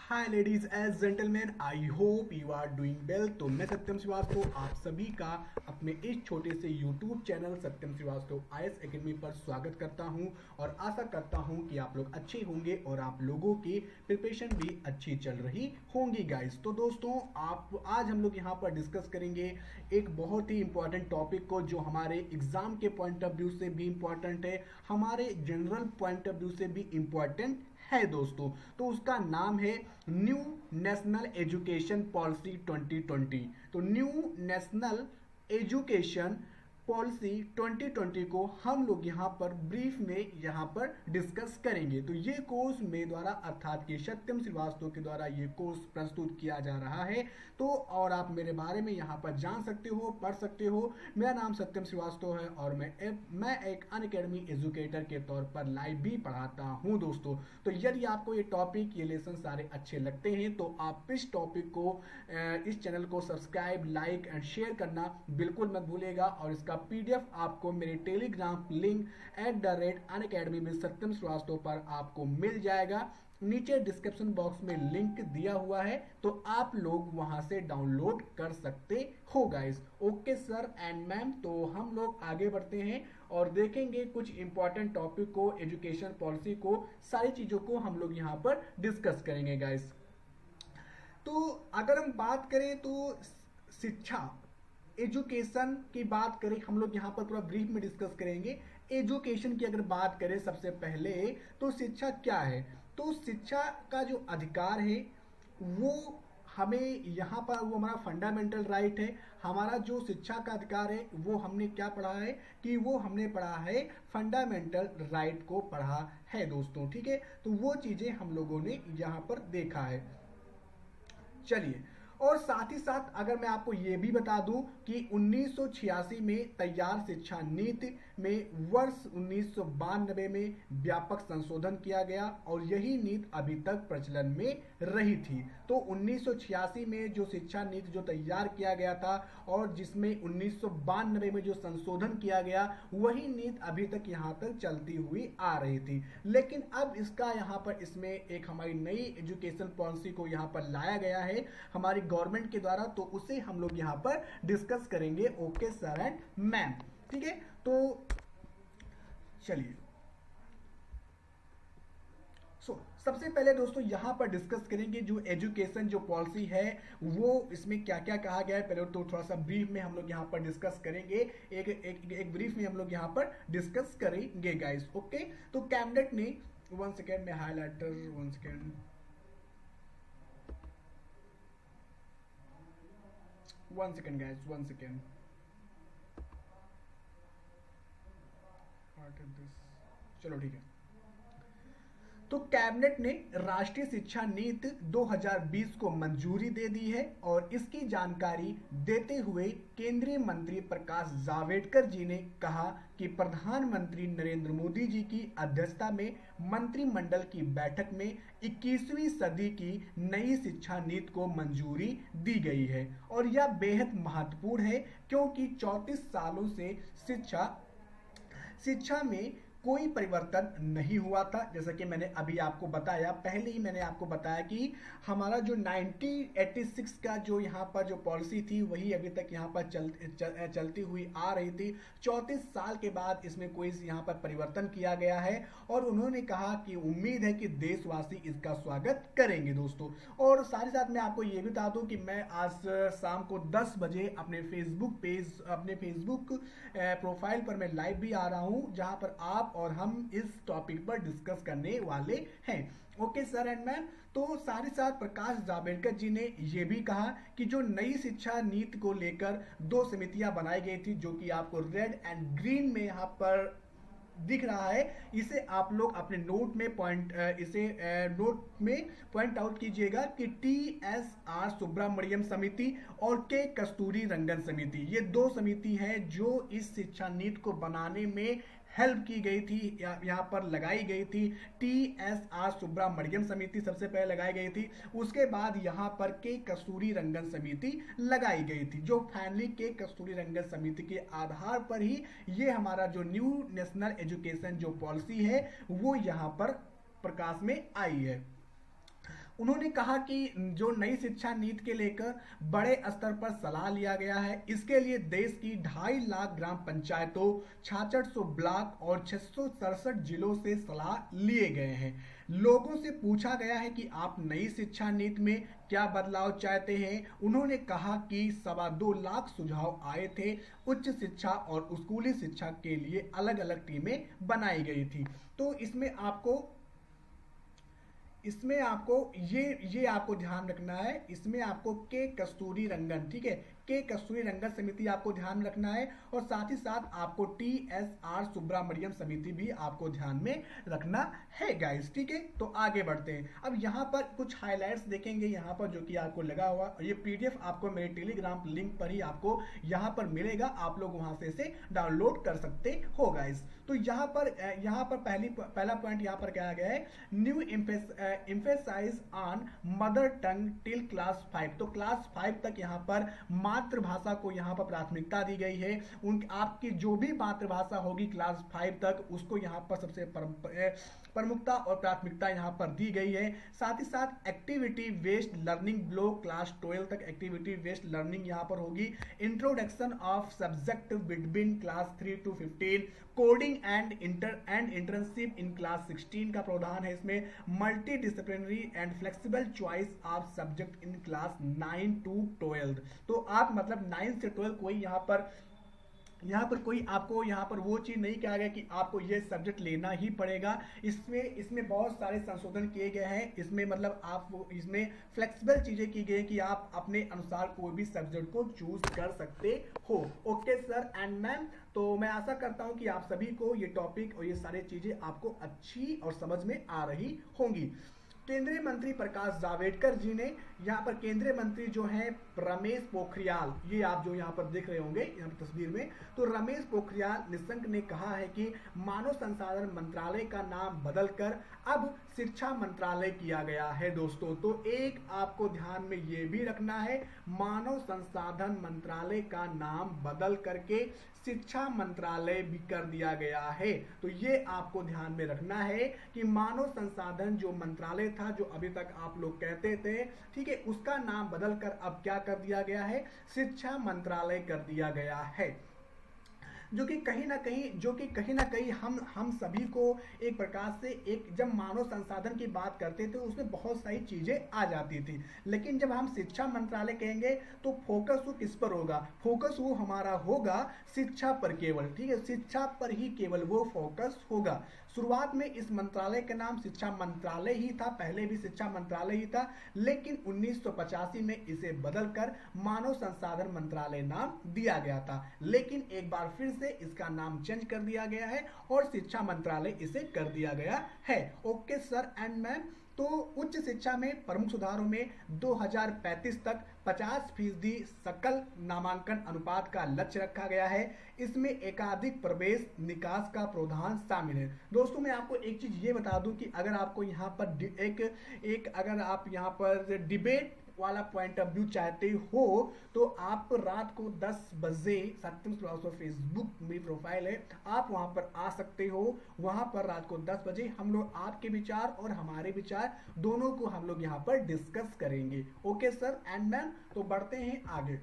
Hi ladies and gentleman, I hope you are doing well. तो मैं सत्यम श्रीवास्तव आप सभी का अपने इस छोटे से यूट्यूब चैनल सत्यम श्रीवास्तव आईएएस एकेडमी पर स्वागत करता हूं और आशा करता हूं कि आप लोग अच्छे होंगे और आप लोगों की प्रिपरेशन भी अच्छी चल रही होंगी गाइस। तो दोस्तों आप आज हम लोग यहां पर डिस्कस करेंगे एक बहुत ही इंपॉर्टेंट टॉपिक को जो हमारे एग्जाम के पॉइंट ऑफ व्यू से भी इंपॉर्टेंट है, हमारे जनरल पॉइंट ऑफ व्यू से भी इंपॉर्टेंट है दोस्तों। तो उसका नाम है न्यू नेशनल एजुकेशन पॉलिसी 2020। तो न्यू नेशनल एजुकेशन पॉलिसी 2020 को हम लोग यहाँ पर ब्रीफ में यहाँ पर डिस्कस करेंगे। तो ये कोर्स मेरे द्वारा अर्थात कि सत्यम श्रीवास्तव के द्वारा ये कोर्स प्रस्तुत किया जा रहा है। तो और आप मेरे बारे में यहाँ पर जान सकते हो, पढ़ सकते हो। मेरा नाम सत्यम श्रीवास्तव है और मैं एक अनअकैडमी एजुकेटर के तौर पर लाइव भी पढ़ाता हूँ दोस्तों। तो यदि आपको ये टॉपिक, ये लेसन सारे अच्छे लगते हैं तो आप इस टॉपिक को, इस चैनल को सब्सक्राइब, लाइक एंड शेयर करना बिल्कुल मत भूलिएगा। और इसका पीडीएफ आपको मेरे टेलीग्राम लिंक @अनअकैडमी में सत्यम श्रीवास्तव पर आपको मिल जाएगा। नीचे डिस्क्रिप्शन बॉक्स में लिंक दिया हुआ है, तो आप लोग वहां से डाउनलोड कर सकते हो guys. Okay sir and ma'am, तो हम लोग आगे बढ़ते हैं और देखेंगे कुछ इंपॉर्टेंट टॉपिक को, एजुकेशन पॉलिसी को, सारी चीजों को हम लोग यहाँ पर डिस्कस करेंगे गाइस। तो अगर हम बात करें तो शिक्षा, एजुकेशन की बात करें, हम लोग यहाँ पर पूरा ब्रीफ में डिस्कस करेंगे। एजुकेशन की अगर बात करें सबसे पहले तो शिक्षा क्या है, तो शिक्षा का जो अधिकार है वो हमें यहाँ पर, वो हमारा फंडामेंटल राइट है। हमारा जो शिक्षा का अधिकार है वो हमने क्या पढ़ा है कि वो हमने पढ़ा है फंडामेंटल राइट को पढ़ा है दोस्तों, ठीक है। तो वो चीजें हम लोगों ने यहाँ पर देखा है। चलिए, और साथ ही साथ अगर मैं आपको ये भी बता दूं कि 1986 में तैयार शिक्षा नीति में वर्ष 1992 में व्यापक संशोधन किया गया और यही नीति अभी तक प्रचलन में रही थी। तो 1986 में जो शिक्षा नीति जो तैयार किया गया था और जिसमें 1992 में जो संशोधन किया गया, वही नीति अभी तक यहाँ तक चलती हुई आ रही थी। लेकिन अब इसका यहाँ पर, इसमें एक हमारी नई एजुकेशन पॉलिसी को यहाँ पर लाया गया है हमारी गवर्नमेंट के द्वारा, तो उसे हम लोग यहाँ पर डिस्कस करेंगे। ओके सर एंड मैम, ठीक है। तो चलिए, सबसे पहले दोस्तों यहाँ पर डिस्कस करेंगे जो एजुकेशन जो पॉलिसी है वो इसमें क्या क्या कहा गया है। पहले तो थोड़ा सा ब्रीफ में हम लोग यहाँ पर डिस्कस करेंगे, एक ब्रीफ में हम लोग यहाँ पर डिस्कस करेंगे गाइस। ओके, तो कैबिनेट ने, 1 सेकेंड में highlighter, 1 second, 1 second guys, 1 second. चलो ठीक है। तो कैबिनेट ने राष्ट्रीय शिक्षा नीति 2020 को मंजूरी दे दी है और इसकी जानकारी देते हुए केंद्रीय मंत्री प्रकाश जावड़ेकर जी ने कहा कि प्रधानमंत्री नरेंद्र मोदी जी की अध्यक्षता में मंत्रिमंडल की बैठक में 21वीं सदी की नई शिक्षा नीति को मंजूरी दी गई है और यह बेहद महत्वपूर्ण है क्योंकि 34 सालों से शिक्षा में कोई परिवर्तन नहीं हुआ था। जैसा कि मैंने अभी आपको बताया, पहले ही मैंने आपको बताया कि हमारा जो 1986 का जो यहाँ पर जो पॉलिसी थी वही अभी तक यहाँ पर चलती हुई आ रही थी। 34 साल के बाद इसमें कोई यहाँ पर परिवर्तन किया गया है और उन्होंने कहा कि उम्मीद है कि देशवासी इसका स्वागत करेंगे दोस्तों। और साथ ही साथ मैं आपको ये भी बता दूं कि मैं आज शाम को 10 बजे अपने फेसबुक पेज, अपने फेसबुक प्रोफाइल पर मैं लाइव भी आ रहा हूँ, जहाँ पर आप और हम इस टॉपिक पर डिस्कस करने वाले हैं। ओके सर एंड मैम, तो साथ ही साथ प्रकाश जावड़ेकर जी ने यह भी कहा कि जो नई शिक्षा नीति को लेकर 2 समितियां बनाई गई थी, जो कि आपको रेड एंड ग्रीन में यहाँ पर दिख रहा है, इसे आप लोग अपने नोट में नोट में पॉइंट आउट कीजिएगा कि TSR सुब्रमण्यम समिति और के कस्तूरी रंगन समिति, ये 2 समिति हैं जो इस शिक्षा नीति को बनाने में हेल्प की गई थी, यहाँ पर लगाई गई थी। TSR सुब्रमण्यम समिति सबसे पहले लगाई गई थी, उसके बाद यहाँ पर के कस्तूरी रंगन समिति लगाई गई थी, जो फाइनली के कस्तूरी रंगन समिति के आधार पर ही ये हमारा जो न्यू नेशनल एजुकेशन जो पॉलिसी है वो यहाँ पर प्रकाश में आई है। उन्होंने कहा कि जो नई शिक्षा नीति के लेकर बड़े स्तर पर सलाह लिया गया है। इसके लिए देश की 2.5 लाख ग्राम पंचायतों, 6600 ब्लॉक और 667 जिलों से सलाह लिए गए हैं। लोगों से पूछा गया है कि आप नई शिक्षा नीति में क्या बदलाव चाहते हैं। उन्होंने कहा कि 2.25 लाख सुझाव आए थे। उच्च शिक्षा और स्कूली शिक्षा के लिए अलग अलग टीमें बनाई गई थी। तो इसमें आपको ये आपको ध्यान रखना है। इसमें आपको के कस्तूरी रंगन, ठीक है, के कस्तूरी रंगन समिति आपको ध्यान रखना है, और साथ ही साथ आपको TSR सुब्रमण्यम समिति भी आपको ध्यान में रखना है गाइस, ठीक है। तो आगे बढ़ते हैं। अब यहाँ पर कुछ हाइलाइट्स देखेंगे यहाँ पर, जो कि आपको लगा हुआ, और ये PDF आपको मेरे टेलीग्राम लिंक पर ही आपको यहाँ पर मिलेगा। आप लोग वहां से इसे डाउनलोड कर सकते हो गाइस। तो यहाँ पर पहला पॉइंट यहाँ पर क्या गया है, new emphasise on mother tongue till class 5। तो क्लास 5 तक यहाँ पर मातृभाषा को यहाँ पर प्राथमिकता दी गई है। आपकी जो भी मातृभाषा होगी क्लास 5 तक, उसको यहाँ पर सबसे प्रमुखता और प्राथमिकता यहाँ पर दी गई है। साथ ही साथ activity based learning blow class 12 तक एक्टिविटी बेस्ड लर्निंग यहाँ पर होगी। Introduction of subject between class 3 to 15, coding and internship in class 16 का प्रावधान है इसमें। Multi disciplinary and flexible choice of subject in class 9 to 12। तो आप मतलब 9 से 12 कोई यहाँ पर कोई आपको यहाँ पर वो चीज़ नहीं कहा गया कि आपको ये सब्जेक्ट लेना ही पड़ेगा। इसमें बहुत सारे संशोधन किए गए हैं। इसमें मतलब आप इसमें फ्लेक्सिबल चीज़ें की गई कि आप अपने अनुसार कोई भी सब्जेक्ट को चूज कर सकते हो। ओके सर एंड मैम, तो मैं आशा करता हूँ कि आप सभी को ये टॉपिक और ये सारी चीज़ें आपको अच्छी और समझ में आ रही होंगी। केंद्रीय मंत्री प्रकाश जावड़ेकर जी ने यहाँ पर, केंद्रीय मंत्री जो हैं रमेश पोखरियाल, ये आप जो यहाँ पर देख रहे होंगे यहाँ पर तस्वीर में, तो रमेश पोखरियाल निशंक ने कहा है कि मानव संसाधन मंत्रालय का नाम बदलकर अब शिक्षा मंत्रालय किया गया है दोस्तों। तो एक आपको ध्यान में ये भी रखना है, मानव संसाधन मंत्रालय का नाम बदल करके शिक्षा मंत्रालय भी कर दिया गया है। तो ये आपको ध्यान में रखना है कि मानव संसाधन जो मंत्रालय था, जो अभी तक आप लोग कहते थे, ठीक है, उसका नाम बदलकर अब क्या कर दिया गया है, शिक्षा मंत्रालय कर दिया गया है। जो कि कहीं ना कहीं हम सभी को एक प्रकार से, एक जब मानव संसाधन की बात करते थे उसमें बहुत सारी चीजें आ जाती थी, लेकिन जब हम शिक्षा मंत्रालय कहेंगे तो फोकस वो किस पर होगा, फोकस वो हमारा होगा शिक्षा पर केवल, ठीक है, शिक्षा पर ही केवल वो फोकस होगा। शुरुआत में इस मंत्रालय का नाम शिक्षा मंत्रालय ही था, पहले भी शिक्षा मंत्रालय ही था, लेकिन 1985 में इसे बदलकर मानव संसाधन मंत्रालय नाम दिया गया था। लेकिन एक बार फिर से इसका नाम चेंज कर दिया गया है और शिक्षा मंत्रालय इसे कर दिया गया है। ओके सर एंड मैम, तो उच्च शिक्षा में प्रमुख सुधारों में 2035 तक 50% सकल नामांकन अनुपात का लक्ष्य रखा गया है। इसमें एकाधिक प्रवेश निकास का प्रावधान शामिल है। दोस्तों मैं आपको एक चीज ये बता दूं कि अगर आपको यहाँ पर अगर आप यहाँ पर डिबेट वाला पॉइंट ऑफ व्यू चाहते हो तो आप रात को 10 बजे सत्यम श्रीवास्तव फेसबुक मेरी प्रोफाइल है, आप वहां पर आ सकते हो। वहां पर रात को 10 बजे हम लोग आपके विचार और हमारे विचार दोनों को हम लोग यहाँ पर डिस्कस करेंगे। ओके सर एंड मैम, तो बढ़ते हैं आगे।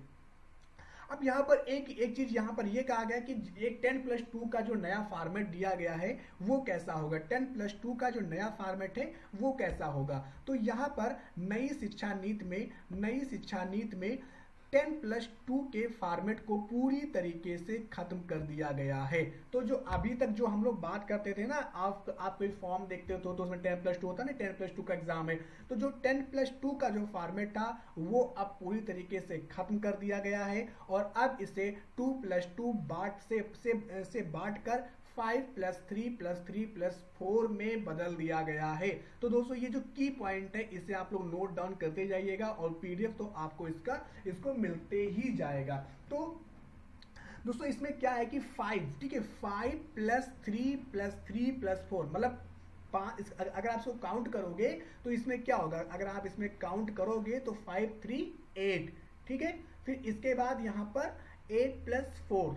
अब यहाँ पर एक चीज यहाँ पर ये कहा गया कि एक 10+2 का जो नया फॉर्मेट दिया गया है वो कैसा होगा, 10+2 का जो नया फॉर्मेट है वो कैसा होगा। तो यहाँ पर नई शिक्षा नीति में 10+2 के फॉर्मेट को पूरी तरीके से खत्म कर दिया गया है। तो जो अभी तक जो हम लोग बात करते थे ना, आप कोई फॉर्म देखते हो तो उसमें 10+2 होता है ना, 10+2 का एग्जाम है, तो जो 10+2 का जो फॉर्मेट था वो अब पूरी तरीके से खत्म कर दिया गया है और अब इसे 2+2 बांट कर 5+3+3+4 में बदल दिया गया है। तो दोस्तों ये जो की पॉइंट है इसे आप लोग नोट डाउन करते जाइएगा और PDF तो आपको इसको मिलते ही जाएगा। तो दोस्तों इसमें क्या है कि 5, ठीक है, 5+3+3+4 मतलब 5, अगर आप इसको काउंट करोगे तो इसमें क्या होगा, अगर आप इसमें काउंट करोगे तो 5 3 8, ठीक है, फिर इसके बाद यहाँ पर 8+4,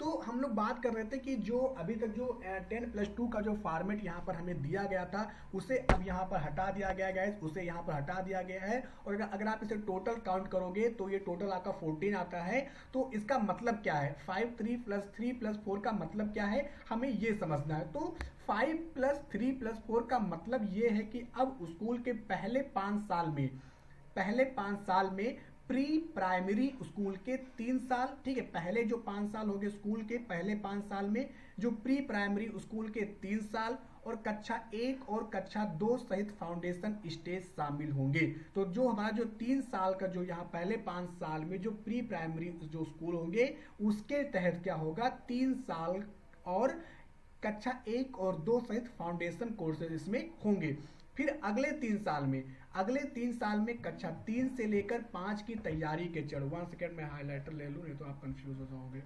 तो हम लोग लोग बात कर रहे थे कि जो अभी तक जो 10+2 का जो फॉर्मेट यहाँ पर हमें दिया गया था उसे अब यहाँ पर हटा दिया गया है, उसे यहाँ पर हटा दिया गया है। और अगर आप इसे टोटल काउंट करोगे तो ये टोटल आपका 14 आता है। तो इसका मतलब क्या है, 5 3 + 3 + 4 का मतलब क्या है, हमें ये समझना है। तो 5 + 3 + 4 का मतलब ये है कि अब स्कूल के पहले 5 साल में प्री प्राइमरी स्कूल के 3 साल, ठीक है, पहले जो 5 साल हो गए स्कूल के पहले 5 साल में जो प्री प्राइमरी स्कूल के 3 साल और कक्षा 1 और कक्षा 2 सहित फाउंडेशन स्टेज शामिल होंगे। तो जो हमारा जो 3 साल का जो यहाँ पहले 5 साल में जो प्री प्राइमरी जो स्कूल होंगे उसके तहत क्या होगा, 3 साल और कक्षा 1 और 2 सहित फाउंडेशन कोर्सेज इसमें होंगे। फिर अगले 3 साल में कक्षा 3 से लेकर 5 की तैयारी के चरण। 1 सेकेंड में हाइलाइटर ले लूं नहीं तो आप कंफ्यूज हो जाओगे,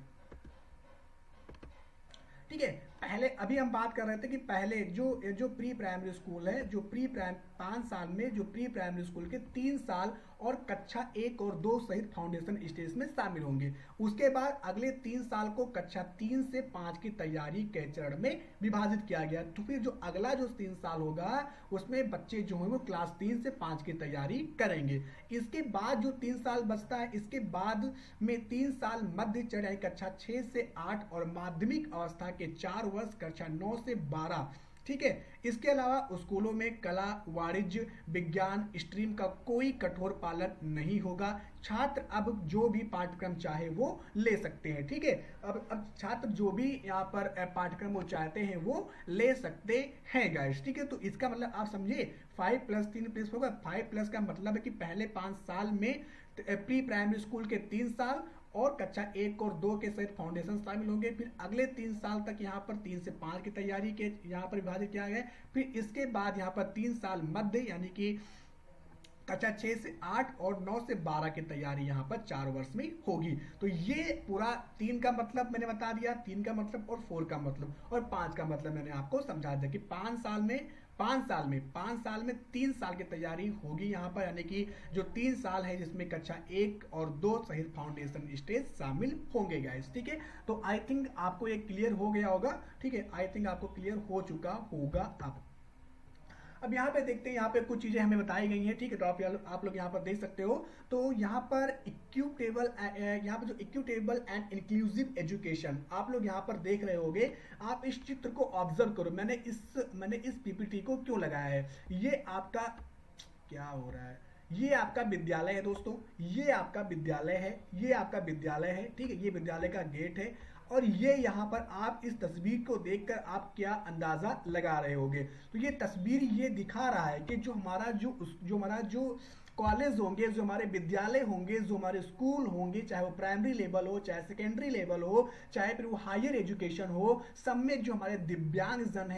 ठीक है। पहले अभी हम बात कर रहे थे कि पहले जो प्री प्राइमरी स्कूल है, जो 5 साल में जो प्री प्राइमरी स्कूल के 3 साल और कक्षा 1 और 2 सहित फाउंडेशन स्टेज में शामिल होंगे। उसके बाद अगले 3 साल को कक्षा 3 से 5 की तैयारी के चरण में विभाजित किया गया। तो फिर जो अगला जो 3 साल होगा उसमें बच्चे जो हैं वो क्लास 3 से 5 की तैयारी करेंगे। इसके बाद जो 3 साल बचता है, इसके बाद में 3 साल मध्य चरण कक्षा 6 से 8 और माध्यमिक अवस्था के 4 वर्ष कक्षा 9 से 12, ठीक है। इसके अलावा स्कूलों में कला, वाणिज्य, विज्ञान स्ट्रीम का कोई कठोर पालन नहीं होगा। छात्र अब जो भी पाठ्यक्रम चाहे वो ले सकते हैं, ठीक है। अब छात्र जो भी यहाँ पर पाठ्यक्रम वो चाहते हैं वो ले सकते हैं गाइस, ठीक है। तो इसका मतलब आप समझे 5 + 3 + होगा। 5+ का मतलब है कि पहले 5 साल में प्री प्राइमरी स्कूल के 3 साल और कक्षा 1 और 2 के सहित फाउंडेशन शामिल होंगे। फिर अगले 3 साल तक यहाँ पर 3 से 5 की तैयारी के यहाँ पर विभाजित किया गया। फिर इसके बाद यहाँ पर 3 साल मध्य यानी कि कक्षा 6 से 8 और 9 से 12 की तैयारी यहाँ पर 4 वर्ष में होगी। तो ये पूरा 3 का मतलब मैंने बता दिया, 3 का मतलब और 4 का मतलब और 5 का मतलब मैंने आपको समझा दिया कि 5 साल में 3 साल की तैयारी होगी यहाँ पर, यानी कि जो 3 साल है जिसमें कक्षा 1 और 2 सहित फाउंडेशन स्टेज शामिल होंगे गाइस, ठीक है। तो आई थिंक आपको ये क्लियर हो गया होगा, ठीक है। आई थिंक आपको क्लियर हो चुका होगा। अब यहाँ पे देखते हैं, यहाँ पे कुछ चीजें हमें बताई गई हैं, ठीक है। तो आप लोग यहाँ पर देख सकते हो। तो यहाँ पर यहाँ पर जो इक्विटेबल एंड इंक्लूसिव एजुकेशन आप लोग यहाँ पर देख रहे होगे। आप इस चित्र को ऑब्जर्व करो, मैंने इस पीपीटी को क्यों लगाया है। ये आपका क्या हो रहा है, ये आपका विद्यालय है दोस्तों, ये आपका विद्यालय है, ठीक है। ये विद्यालय का गेट है और ये यहाँ पर आप इस तस्वीर को देखकर आप क्या अंदाजा लगा रहे होगे। तो ये तस्वीर ये दिखा रहा है कि जो हमारा जो कॉलेज होंगे, जो हमारे विद्यालय होंगे, जो हमारे स्कूल होंगे, चाहे वो प्राइमरी लेवल हो, चाहे सेकेंडरी लेवल हो, चाहे फिर वो हायर एजुकेशन हो, सब में जो हमारे दिव्यांगजन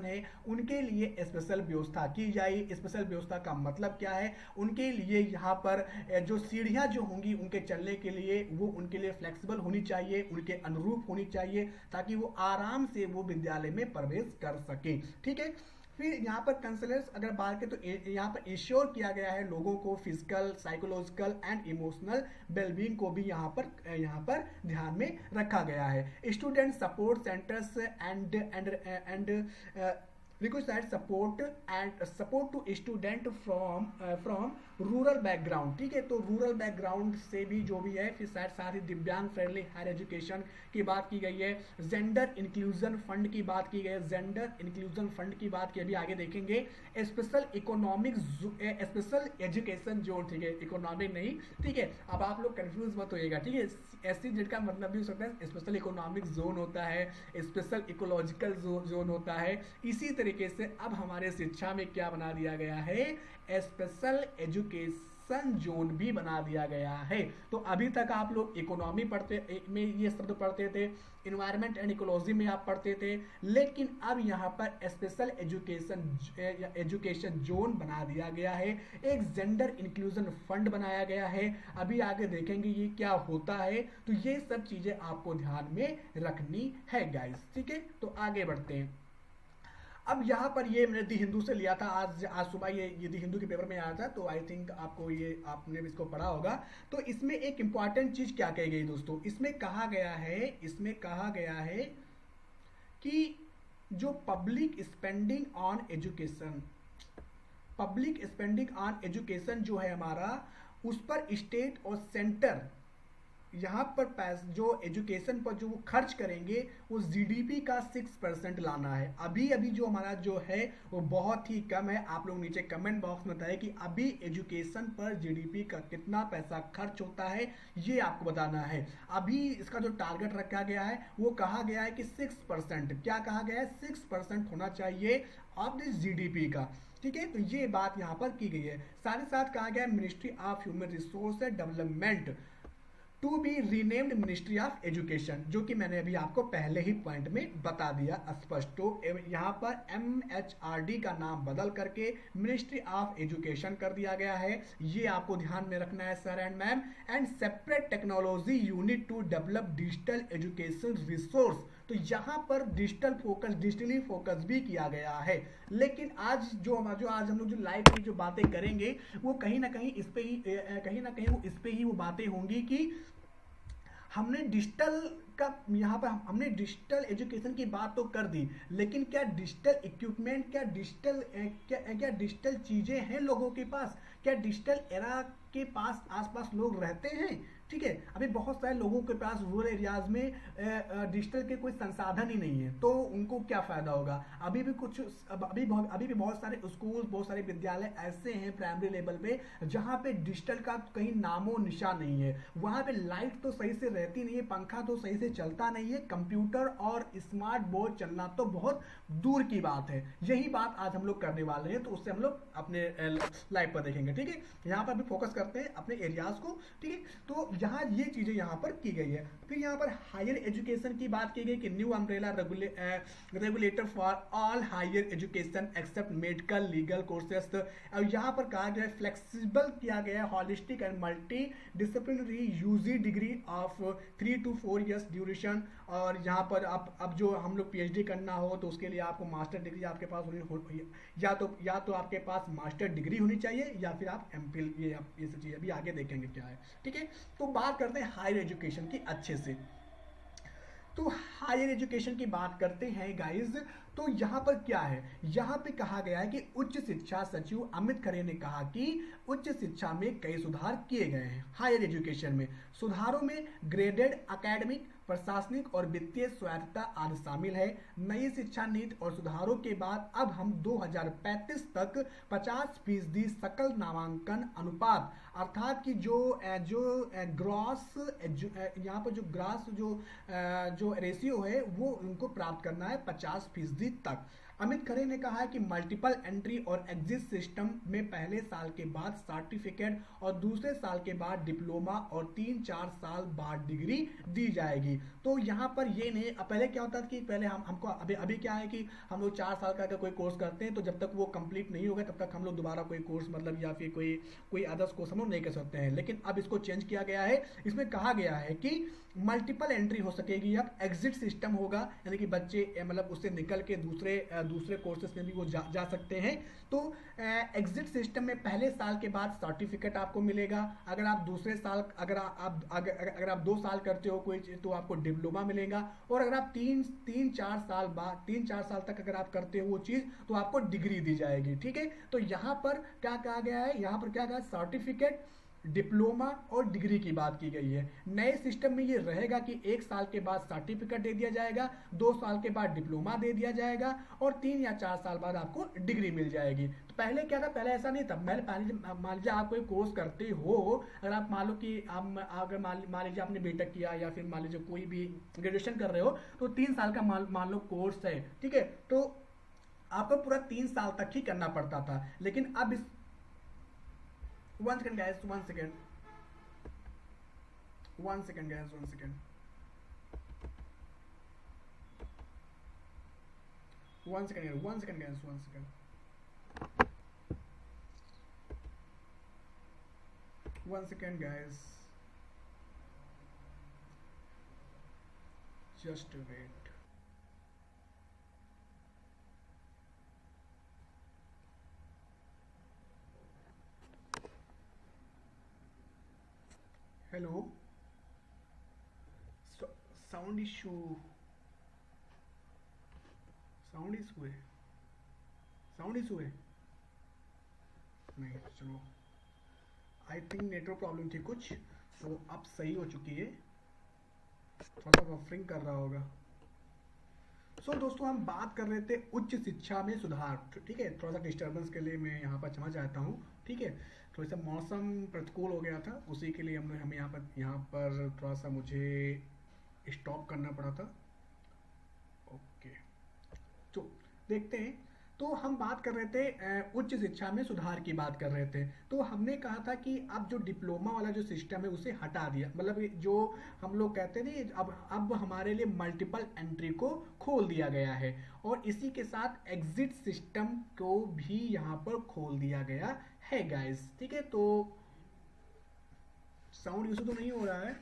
है उनके लिए स्पेशल व्यवस्था की जाए। स्पेशल व्यवस्था का मतलब क्या है, उनके लिए यहाँ पर जो सीढ़ियाँ जो होंगी उनके चलने के लिए वो उनके लिए फ्लेक्सिबल होनी चाहिए, उनके अनुरूप होनी चाहिए, ताकि वो आराम से वो विद्यालय में प्रवेश कर सके, ठीक है। फिर यहाँ पर कंसलर्स अगर बात करें तो यहाँ पर इंश्योर किया गया है लोगों को physical, psychological and emotional wellbeing को भी यहाँ पर ध्यान में रखा गया है। Student support centres and requires support to student from rural background, ठीक है। तो रूरल बैकग्राउंड से भी जो भी है, फिर साथ ही दिव्यांग फ्रेंडली हायर एजुकेशन की बात की गई है। जेंडर इंक्लूजन फंड की बात की गई है, अभी आगे देखेंगे। स्पेशल एजुकेशन जोन, ठीक है, इकोनॉमिक नहीं, ठीक है। अब आप लोग कंफ्यूज मत होइएगा, ठीक है। SEZ का मतलब भी हो सकता है स्पेशल इकोनॉमिक जोन होता है, स्पेशल इकोलॉजिकल जोन होता है। इसी तरीके से अब हमारे शिक्षा में क्या बना दिया गया है, स्पेशल एजुकेशन जोन भी बना दिया गया है। तो अभी तक आप लोग इकोनॉमी में ये शब्द पढ़ते थे, इन्वायरमेंट एंड इकोलॉजी में आप पढ़ते थे, लेकिन अब यहाँ पर स्पेशल एजुकेशन जोन बना दिया गया है। एक जेंडर इंक्लूजन फंड बनाया गया है, अभी आगे देखेंगे ये क्या होता है। तो ये सब चीजें आपको ध्यान में रखनी है गाइस, ठीक है। तो आगे बढ़ते हैं। अब यहाँ पर ये मैंने दी हिंदू से लिया था, आज सुबह ये दी हिंदू के पेपर में आया था, तो आई थिंक आपको ये आपने भी इसको पढ़ा होगा। तो इसमें एक इंपॉर्टेंट चीज क्या कही गई दोस्तों, इसमें कहा गया है कि जो पब्लिक स्पेंडिंग ऑन एजुकेशन जो है हमारा, उस पर स्टेट और सेंटर यहाँ पर जो एजुकेशन पर जो वो खर्च करेंगे वो जीडीपी का 6% लाना है। अभी अभी जो हमारा जो है वो बहुत ही कम है। आप लोग नीचे कमेंट बॉक्स में बताएं कि अभी एजुकेशन पर जीडीपी का कितना पैसा खर्च होता है, ये आपको बताना है। अभी इसका जो टारगेट रखा गया है वो कहा गया है कि 6%, क्या कहा गया है, 6% होना चाहिए ऑफ दिस जीडीपी का। ठीक है, तो ये बात यहाँ पर की गई है। साथ ही साथ कहा गया है Ministry of Human Resource Development to be renamed Ministry of Education, जो कि मैंने अभी आपको पहले ही पॉइंट में बता दिया स्पष्ट। तो यहाँ पर MHRD का नाम बदल करके मिनिस्ट्री ऑफ एजुकेशन कर दिया गया है, ये आपको ध्यान में रखना है sir and ma'am. And separate technology unit to develop digital education resource, तो यहाँ पर डिजिटली फोकस भी किया गया है। लेकिन आज आज हम लोग जो लाइव में जो बातें करेंगे वो कहीं ना कहीं इस पे ही वो बातें होंगी कि हमने डिजिटल का यहाँ पर हमने डिजिटल एजुकेशन की बात तो कर दी, लेकिन क्या डिजिटल इक्विपमेंट, क्या डिजिटल चीजें हैं लोगों के पास, क्या डिजिटल एरा के पास आसपास लोग रहते हैं। ठीक है, अभी बहुत सारे लोगों के पास रूरल एरियाज में डिजिटल के कोई संसाधन ही नहीं है, तो उनको क्या फायदा होगा। अभी भी बहुत सारे स्कूल, बहुत सारे विद्यालय ऐसे हैं प्राइमरी लेवल पे जहाँ पे डिजिटल का कहीं नामो निशान नहीं है। वहाँ पे लाइट तो सही से रहती नहीं है, पंखा तो सही से चलता नहीं है, कंप्यूटर और स्मार्ट बोर्ड चलना तो बहुत दूर की बात है। यही बात आज हम लोग करने वाले हैं, तो उससे हम लोग अपने लाइव पर देखेंगे। ठीक है, यहाँ पर भी फोकस करते हैं अपने एरियाज को। ठीक है, तो यहाँ ये चीजें यहाँ पर की गई है। फिर यहाँ पर हायर एजुकेशन की बात की गई कि new umbrella regulator for all higher education except medical legal courses. और यहाँ पर कहा गया है फ्लेक्सिबल किया गया है holistic and multi disciplinary UG degree of 3 to 4 years duration. और यहाँ पर अब जो हम लोग PhD करना हो तो उसके लिए आपको मास्टर डिग्री आपके पास होनी, या तो आपके पास मास्टर डिग्री होनी चाहिए या फिर आप MPhil, ये सब चीज़ अभी आगे देखेंगे क्या है। ठीक है, तो बात करते हैं हायर एजुकेशन की अच्छे से। तो हायर एजुकेशन की बात करते हैं गाइज, तो यहाँ पर क्या है, यहाँ पे कहा गया है कि उच्च शिक्षा सचिव अमित खरे ने कहा कि उच्च शिक्षा में कई सुधार किए गए हैं। हायर एजुकेशन में सुधारों में ग्रेडेड एकेडमिक, प्रशासनिक और वित्तीय स्वायत्तता आदि शामिल है। नई शिक्षा नीति और सुधारों के बाद अब हम 2035 तक 50% सकल नामांकन अनुपात, अर्थात कि जो ग्रॉस यहाँ पर जो ग्रास जो रेशियो है वो उनको प्राप्त करना है 50% तक। अमित खरे ने कहा है कि मल्टीपल एंट्री और एग्जिट सिस्टम में पहले साल के बाद सर्टिफिकेट और दूसरे साल के बाद डिप्लोमा और 3-4 साल बाद डिग्री दी जाएगी। तो यहाँ पर ये नहीं, पहले क्या होता था कि पहले हमको अभी क्या है कि हम लोग 4 साल का अगर कोई कोर्स करते हैं तो जब तक वो कंप्लीट नहीं होगा तब तक हम लोग दोबारा कोई कोर्स मतलब या फिर कोई अदर्स कोर्स हम लोग नहीं कर सकते हैं। लेकिन अब इसको चेंज किया गया है, इसमें कहा गया है कि मल्टीपल एंट्री हो सकेगी, अब एग्जिट सिस्टम होगा, यानी कि बच्चे मतलब उससे निकल के दूसरे कोर्सेस में भी वो जा सकते हैं। तो एग्जिट सिस्टम में पहले साल के बाद सर्टिफिकेट आपको मिलेगा। अगर आप दूसरे साल अगर आप 2 साल करते हो कोई चीज तो आपको डिप्लोमा मिलेगा। और अगर आप 3-4 साल तक अगर आप करते हो वो चीज तो आपको डिग्री दी जाएगी। ठीक है, तो यहाँ पर क्या कहा गया है, यहाँ पर क्या कहा, सर्टिफिकेट, डिप्लोमा और डिग्री की बात की गई है। नए सिस्टम में ये रहेगा कि 1 साल के बाद सर्टिफिकेट दे दिया जाएगा, 2 साल के बाद डिप्लोमा दे दिया जाएगा और 3 या 4 साल बाद आपको डिग्री मिल जाएगी। तो पहले क्या था, पहले ऐसा नहीं था। मान लीजिए आप कोई कोर्स करते हो, अगर आप मान लो कि अगर मान लीजिए आपने बीटेक किया या फिर मान लीजिए कोई भी ग्रेजुएशन कर रहे हो तो 3 साल का मान लो कोर्स है। ठीक है, तो आपको पूरा 3 साल तक ही करना पड़ता था। लेकिन अब इस 1 second guys, 1 second guys, 1 second, 1 second, 1 second guys, 1 second, 1 second guys, just wait. Sound issue, sound issue है, साउंड इशू है नहीं, चलो आई थिंक नेटवर्क प्रॉब्लम थी कुछ, तो अब सही हो चुकी है, थोड़ा सा बफरिंग कर रहा होगा। सो दोस्तों हम बात कर रहे थे उच्च शिक्षा में सुधार, ठीक है। थोड़ा सा डिस्टर्बेंस के लिए मैं यहाँ पर क्षमा चाहता हूँ, ठीक है। थोड़ा सा मौसम प्रतिकूल हो गया था, उसी के लिए हमें यहाँ पर थोड़ा सा मुझे स्टॉप करना पड़ा था। ओके, तो देखते हैं। तो हम बात कर रहे थे उच्च शिक्षा में सुधार की बात कर रहे थे। तो हमने कहा था कि अब जो डिप्लोमा वाला जो सिस्टम है उसे हटा दिया, मतलब जो हम लोग कहते थे अब हमारे लिए मल्टीपल एंट्री को खोल दिया गया है, और इसी के साथ एग्जिट सिस्टम को भी यहाँ पर खोल दिया गया है गाइस, ठीक है। तो साउंड इशू तो नहीं हो रहा है,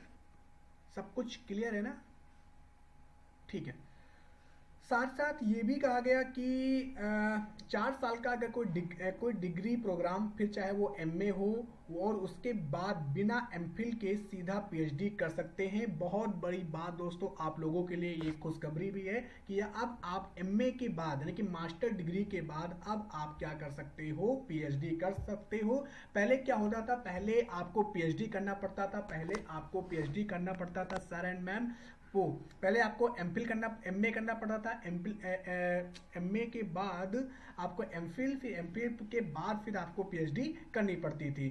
सब कुछ क्लियर है ना, ठीक है। साथ साथ ये भी कहा गया कि 4 साल का अगर कोई डिग्री प्रोग्राम, फिर चाहे वो एमए हो, और उसके बाद बिना एमफिल के सीधा पीएचडी कर सकते हैं। बहुत बड़ी बात दोस्तों, आप लोगों के लिए ये खुशखबरी भी है कि अब आप एमए के बाद यानी कि मास्टर डिग्री के बाद अब आप क्या कर सकते हो, पीएचडी कर सकते हो। पहले क्या होता था, पहले आपको पीएचडी करना पड़ता था, सर एंड मैम। वो पहले आपको एमफिल करना, एमए करना पड़ता था, एमए के बाद आपको एमफिल, फिर एमफिल के बाद फिर आपको पीएचडी करनी पड़ती थी।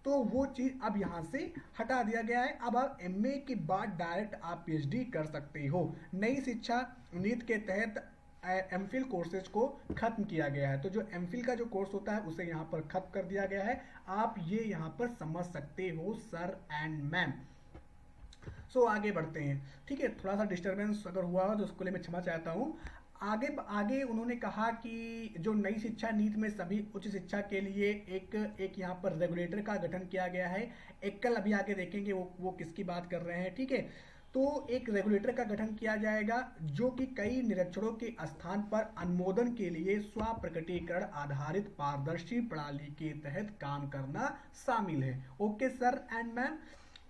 तो वो चीज अब यहाँ से हटा दिया गया है। अब आप एमए के बाद डायरेक्ट आप पीएचडी कर सकते हो। नई शिक्षा नीति के तहत एमफिल कोर्सेज को खत्म किया गया है। तो जो एमफिल का जो कोर्स होता है उसे यहाँ पर खत्म कर दिया गया है। आप ये यहाँ पर समझ सकते हो सर एंड मैम। सो आगे बढ़ते हैं, ठीक है। थोड़ा सा डिस्टरबेंस अगर हुआ हो तो उसके लिए मैं क्षमा चाहता हूँ। आगे उन्होंने कहा कि जो नई शिक्षा नीति में सभी उच्च शिक्षा के लिए एक यहाँ पर रेगुलेटर का गठन किया गया है। एक कल अभी आगे देखेंगे वो किसकी बात कर रहे हैं, ठीक है। तो एक रेगुलेटर का गठन किया जाएगा जो कि कई निरीक्षणों के स्थान पर अनुमोदन के लिए स्वप्रकटीकरण आधारित पारदर्शी प्रणाली के तहत काम करना शामिल है। Okay sir and ma'am.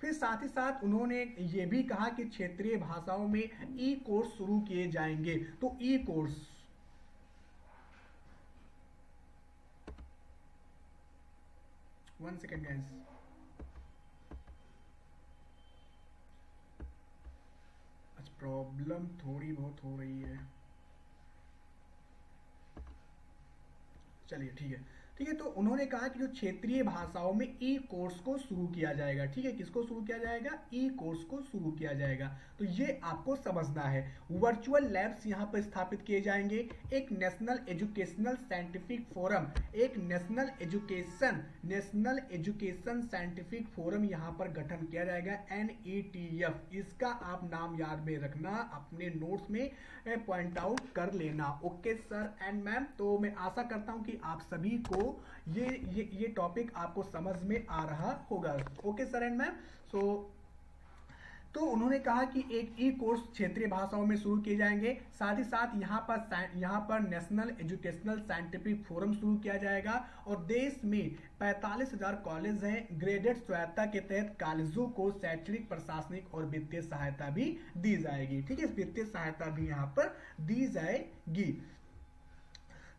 फिर साथ ही साथ उन्होंने ये भी कहा कि क्षेत्रीय भाषाओं में ई कोर्स शुरू किए जाएंगे। तो ई कोर्स, वन सेकेंड गाइस, अच्छा प्रॉब्लम थोड़ी बहुत हो रही है, चलिए ठीक है। तो उन्होंने कहा कि जो क्षेत्रीय भाषाओं में ई कोर्स को शुरू किया जाएगा, ठीक है। किसको शुरू किया जाएगा, ई कोर्स को शुरू किया जाएगा। तो ये आपको समझना है। वर्चुअल लैब्स यहाँ पर स्थापित किए जाएंगे। एक नेशनल एजुकेशनल साइंटिफिक फोरम, एक नेशनल एजुकेशन साइंटिफिक फोरम यहाँ पर गठन किया जाएगा, NETF। इसका आप नाम याद में रखना, अपने नोट्स में पॉइंट आउट कर लेना। Okay sir and ma'am. तो मैं आशा करता हूँ कि आप सभी को ये टॉपिक आपको समझ में आ रहा होगा। Okay sir and ma'am. तो उन्होंने कहा कि एक ई कोर्स क्षेत्रीय भाषाओं में शुरू किए जाएंगे। साथ ही साथ यहाँ पर नेशनल एजुकेशनल साइंटिफिक फोरम शुरू किया जाएगा। और देश में 45,000 कॉलेज हैं। ग्रेडेड स्वायत्ता के तहत कॉलेजों को शैक्षणिक, प्रशासनिक और वित्तीय सहायता भी दी जाएगी, ठीक है। वित्तीय सहायता भी यहाँ पर दी जाएगी।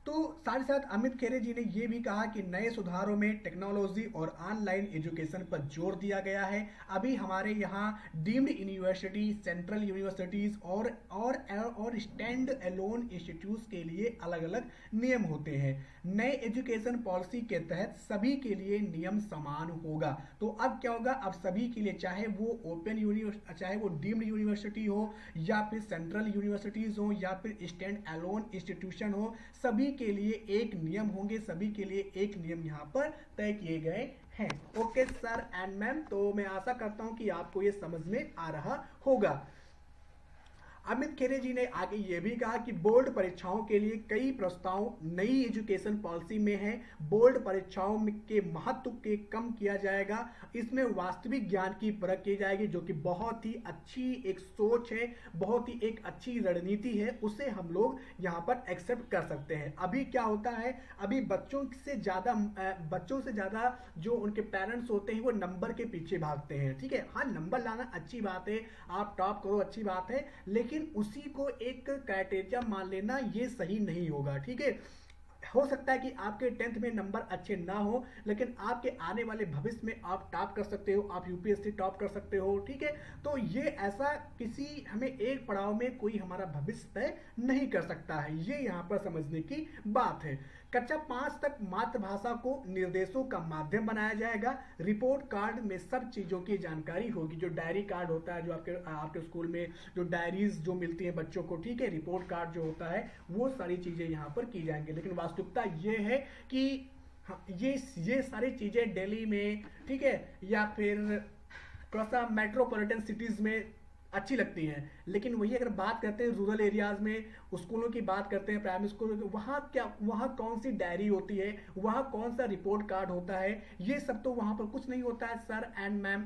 तो साथ ही साथ अमित खेरे जी ने यह भी कहा कि नए सुधारों में टेक्नोलॉजी और ऑनलाइन एजुकेशन पर जोर दिया गया है। अभी हमारे यहाँ डीम्ड यूनिवर्सिटी, सेंट्रल यूनिवर्सिटीज और स्टैंड अलोन इंस्टीट्यूट्स के लिए अलग अलग नियम होते हैं। नए एजुकेशन पॉलिसी के तहत सभी के लिए नियम समान होगा। तो अब क्या होगा, अब सभी के लिए, चाहे वो ओपन यूनिवर्सिटी, चाहे वो डीम्ड यूनिवर्सिटी हो, या फिर सेंट्रल यूनिवर्सिटीज हो, या फिर स्टैंड अलोन इंस्टीट्यूशन हो, सभी के लिए एक नियम होंगे, सभी के लिए एक नियम यहाँ पर तय किए गए हैं। Okay sir and ma'am. तो मैं आशा करता हूं कि आपको ये समझ में आ रहा होगा। अमित खेरे जी ने आगे ये भी कहा कि बोर्ड परीक्षाओं के लिए कई प्रस्ताव नई एजुकेशन पॉलिसी में है। बोर्ड परीक्षाओं के महत्व के कम किया जाएगा, इसमें वास्तविक ज्ञान की परख की जाएगी, जो कि बहुत ही अच्छी एक सोच है, बहुत ही एक अच्छी रणनीति है, उसे हम लोग यहाँ पर एक्सेप्ट कर सकते हैं। अभी क्या होता है, अभी बच्चों से ज्यादा जो उनके पेरेंट्स होते हैं वो नंबर के पीछे भागते हैं। ठीक है, हाँ नंबर लाना अच्छी बात है, आप टॉप करो अच्छी बात है, लेकिन उसी को एक क्राइटेरिया मान लेना ये सही नहीं होगा। ठीक है, हो सकता है कि आपके 10th में नंबर अच्छे ना हो, लेकिन आपके आने वाले भविष्य में आप टॉप कर सकते हो, आप यूपीएससी टॉप कर सकते हो। ठीक है, तो ये ऐसा किसी हमें एक पड़ाव में कोई हमारा भविष्य तय नहीं कर सकता है, ये यहाँ पर समझने की बात है। कक्षा 5 तक मातृभाषा को निर्देशों का माध्यम बनाया जाएगा। रिपोर्ट कार्ड में सब चीजों की जानकारी होगी, जो डायरी कार्ड होता है, जो आपके स्कूल में जो डायरीज जो मिलती है बच्चों को, ठीक है, रिपोर्ट कार्ड जो होता है वो सारी चीजें यहाँ पर की जाएंगी। लेकिन वास्तविकता ये है कि ये सारी चीजें दिल्ली में, ठीक है, या फिर थोड़ा सा मेट्रोपॉलिटन सिटीज में अच्छी लगती हैं, लेकिन वही अगर बात करते हैं रूरल एरियाज में स्कूलों की बात करते हैं, प्राइमरी स्कूल, वहाँ कौन सी डायरी होती है, वहाँ कौन सा रिपोर्ट कार्ड होता है, ये सब तो वहाँ पर कुछ नहीं होता है सर एंड मैम।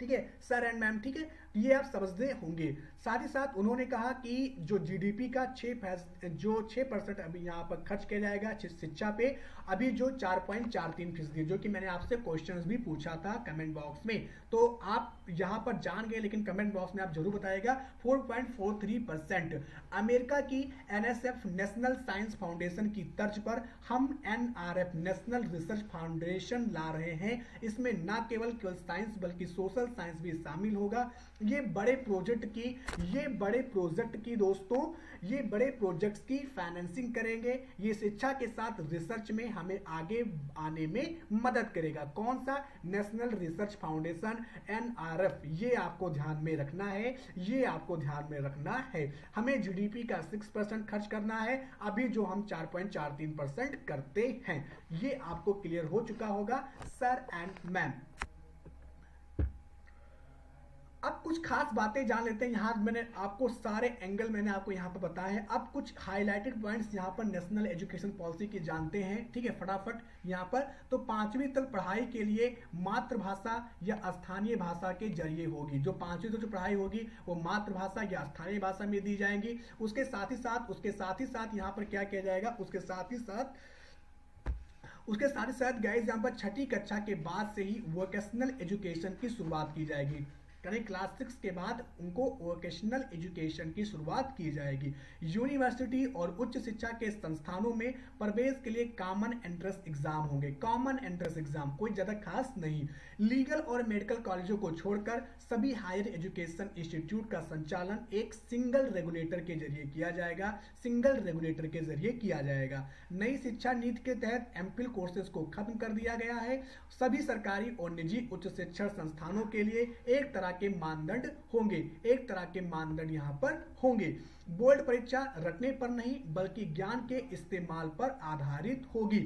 ठीक है, सर एंड मैम, ठीक है, ये आप समझते होंगे। साथ ही साथ उन्होंने कहा कि जो जीडीपी का 6% अभी यहाँ पर खर्च किया जाएगा शिक्षा पे, अभी जो 4.43%, जो कि मैंने आपसे क्वेश्चंस भी पूछा था कमेंट बॉक्स में, तो आप यहाँ पर जान गए, लेकिन कमेंट बॉक्स में आप जरूर बताइएगा। 4.43%। अमेरिका की एनएसएफ नेशनल साइंस फाउंडेशन की तर्ज पर हम एनआरएफ नेशनल रिसर्च फाउंडेशन ला रहे हैं। इसमें न केवल साइंस बल्कि सोशल साइंस भी शामिल होगा। ये बड़े प्रोजेक्ट की दोस्तों, ये बड़े प्रोजेक्ट्स की फाइनेंसिंग करेंगे। ये शिक्षा के साथ रिसर्च में हमें आगे आने में मदद करेगा। कौन सा? National research foundation, NRF. ये आपको ध्यान में रखना है, ये आपको ध्यान में रखना है। हमें जीडीपी का 6% खर्च करना है, अभी जो हम 4.43% करते हैं। ये आपको क्लियर हो चुका होगा सर एंड मैम। अब कुछ खास बातें जान लेते हैं। यहाँ मैंने आपको सारे एंगल मैंने आपको यहाँ पर बताए हैं। अब कुछ हाईलाइटेड पॉइंट्स यहाँ पर नेशनल एजुकेशन पॉलिसी के जानते हैं। ठीक है, फटाफट यहाँ पर। तो 5वीं तक पढ़ाई के लिए मातृभाषा या स्थानीय भाषा के जरिए होगी। जो 5वीं तक जो पढ़ाई होगी वो मातृभाषा या स्थानीय भाषा में दी जाएंगी। उसके साथ ही साथ यहाँ पर क्या किया जाएगा, उसके साथ ही साथ गाइस यहाँ पर 6ठी कक्षा के बाद से ही वोकेशनल एजुकेशन की शुरुआत की जाएगी। यानी क्लास 6 के बाद उनको वोकेशनल एजुकेशन की शुरुआत की जाएगी। यूनिवर्सिटी और उच्च शिक्षा के संस्थानों में प्रवेश के लिए कॉमन एंट्रेंस एग्जाम होंगे। कॉमन एंट्रेंस एग्जाम, कोई ज्यादा खास नहीं। लीगल और मेडिकल कॉलेजों को छोड़कर सभी हायर एजुकेशन इंस्टीट्यूट का संचालन एक सिंगल रेगुलेटर के जरिए किया जाएगा। नई शिक्षा नीति के तहत एमफिल कोर्सेज को खत्म कर दिया गया है। सभी सरकारी और निजी उच्च शिक्षण संस्थानों के लिए एक तरह के मानदंड यहाँ पर होंगे। बोर्ड परीक्षा रटने पर नहीं बल्कि ज्ञान के इस्तेमाल पर आधारित होगी।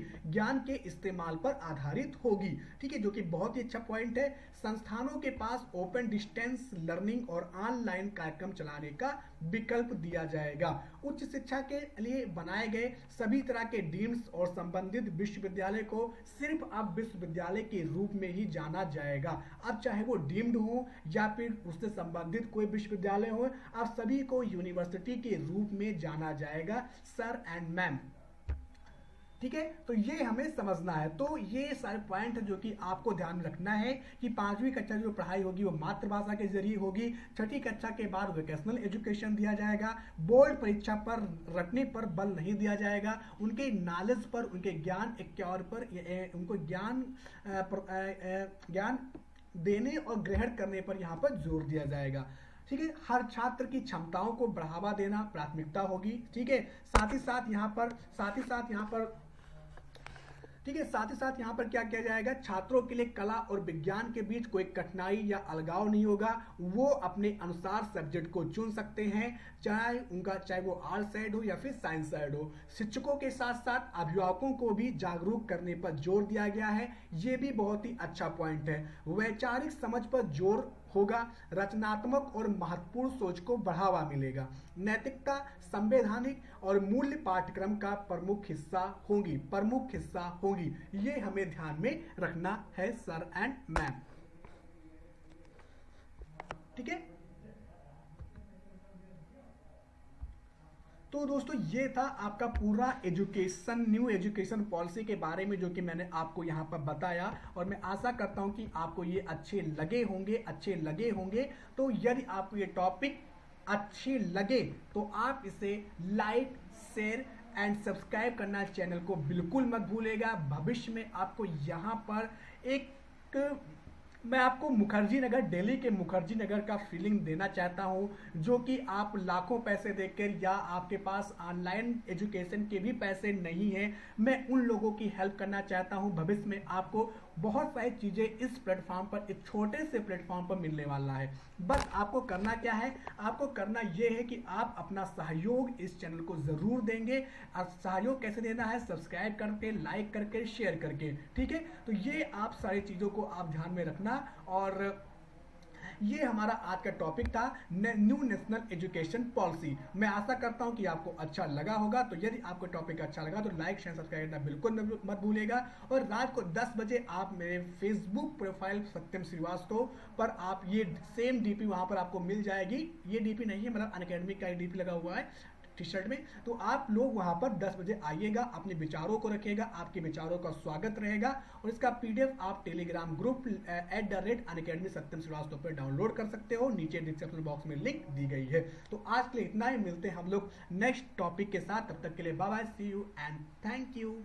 ठीक है, जो कि बहुत ही अच्छा पॉइंट है। संस्थानों के पास ओपन डिस्टेंस लर्निंग और ऑनलाइन कार्यक्रम चलाने का विकल्प दिया जाएगा। उच्च शिक्षा के लिए बनाए गए सभी तरह के डीम्स और संबंधित विश्वविद्यालय को सिर्फ अब विश्वविद्यालय के रूप में ही जाना जाएगा। अब चाहे वो डीम्ड हो या फिर उससे संबंधित कोई विश्वविद्यालय हो, अब सभी को यूनिवर्सिटी के रूप में जाना जाएगा सर एंड मैम। ठीक है, तो ये हमें समझना है। तो ये सारे पॉइंट जो कि आपको ध्यान रखना है कि 5वीं कक्षा जो पढ़ाई होगी वो मातृभाषा के जरिए होगी। 6ठी कक्षा के बाद वोकेशनल एजुकेशन दिया जाएगा। बोर्ड परीक्षा पर रटने पर बल नहीं दिया जाएगा। उनके नॉलेज पर, उनके ज्ञान एक्योर पर, उनको ज्ञान देने और ग्रहण करने पर यहाँ पर जोर दिया जाएगा। ठीक है, हर छात्र की क्षमताओं को बढ़ावा देना प्राथमिकता होगी। ठीक है, साथ ही साथ यहाँ पर क्या किया जाएगा, छात्रों के लिए कला और विज्ञान के बीच कोई कठिनाई या अलगाव नहीं होगा। वो अपने अनुसार सब्जेक्ट को चुन सकते हैं, चाहे वो आर्ट साइड हो या फिर साइंस साइड हो। शिक्षकों के साथ साथ अभिभावकों को भी जागरूक करने पर जोर दिया गया है। ये भी बहुत ही अच्छा पॉइंट है। वैचारिक समझ पर जोर होगा, रचनात्मक और महत्वपूर्ण सोच को बढ़ावा मिलेगा। नैतिकता, संवैधानिक और मूल्य पाठ्यक्रम का प्रमुख हिस्सा होंगी। ये हमें ध्यान में रखना है सर एंड मैम। ठीक है, तो दोस्तों ये था आपका पूरा न्यू एजुकेशन पॉलिसी के बारे में जो कि मैंने आपको यहाँ पर बताया, और मैं आशा करता हूँ कि आपको ये अच्छे लगे होंगे। तो यदि आपको ये टॉपिक अच्छे लगे तो आप इसे लाइक, शेयर एंड सब्सक्राइब करना चैनल को बिल्कुल मत भूलेगा। भविष्य में आपको यहाँ पर मैं आपको दिल्ली के मुखर्जी नगर का फीलिंग देना चाहता हूँ, जो कि आप लाखों पैसे देकर या आपके पास ऑनलाइन एजुकेशन के भी पैसे नहीं हैं, मैं उन लोगों की हेल्प करना चाहता हूँ। भविष्य में आपको बहुत सारी चीज़ें इस प्लेटफॉर्म पर, एक छोटे से प्लेटफॉर्म पर मिलने वाला है। बस आपको करना क्या है, आपको करना यह है कि आप अपना सहयोग इस चैनल को ज़रूर देंगे। और सहयोग कैसे देना है, सब्सक्राइब करके, लाइक करके, शेयर करके। ठीक है, तो ये आप सारी चीज़ों को आप ध्यान में रखना। और ये हमारा आज का टॉपिक था, न्यू नेशनल एजुकेशन पॉलिसी। मैं आशा करता हूं कि आपको अच्छा लगा होगा। तो यदि आपको टॉपिक अच्छा लगा तो लाइक, शेयर, सब्सक्राइब करना बिल्कुल मत भूलिएगा। और रात को 10 बजे आप मेरे फेसबुक प्रोफाइल सत्यम श्रीवास्तव पर आप ये सेम डीपी वहां पर आपको मिल जाएगी। ये डीपी नहीं है, मतलब अनअकैडमी का डीपी लगा हुआ है टी शर्ट में। तो आप लोग वहां पर 10 बजे आइएगा, अपने विचारों को रखिएगा, आपके विचारों का स्वागत रहेगा। और इसका पीडीएफ आप टेलीग्राम ग्रुप @unacademy सत्यम श्रीवास्तव पर डाउनलोड कर सकते हो। नीचे डिस्क्रिप्शन बॉक्स में लिंक दी गई है। तो आज के लिए इतना ही, मिलते हैं हम लोग नेक्स्ट टॉपिक के साथ। तब तक के लिए bye bye, see you and thank you.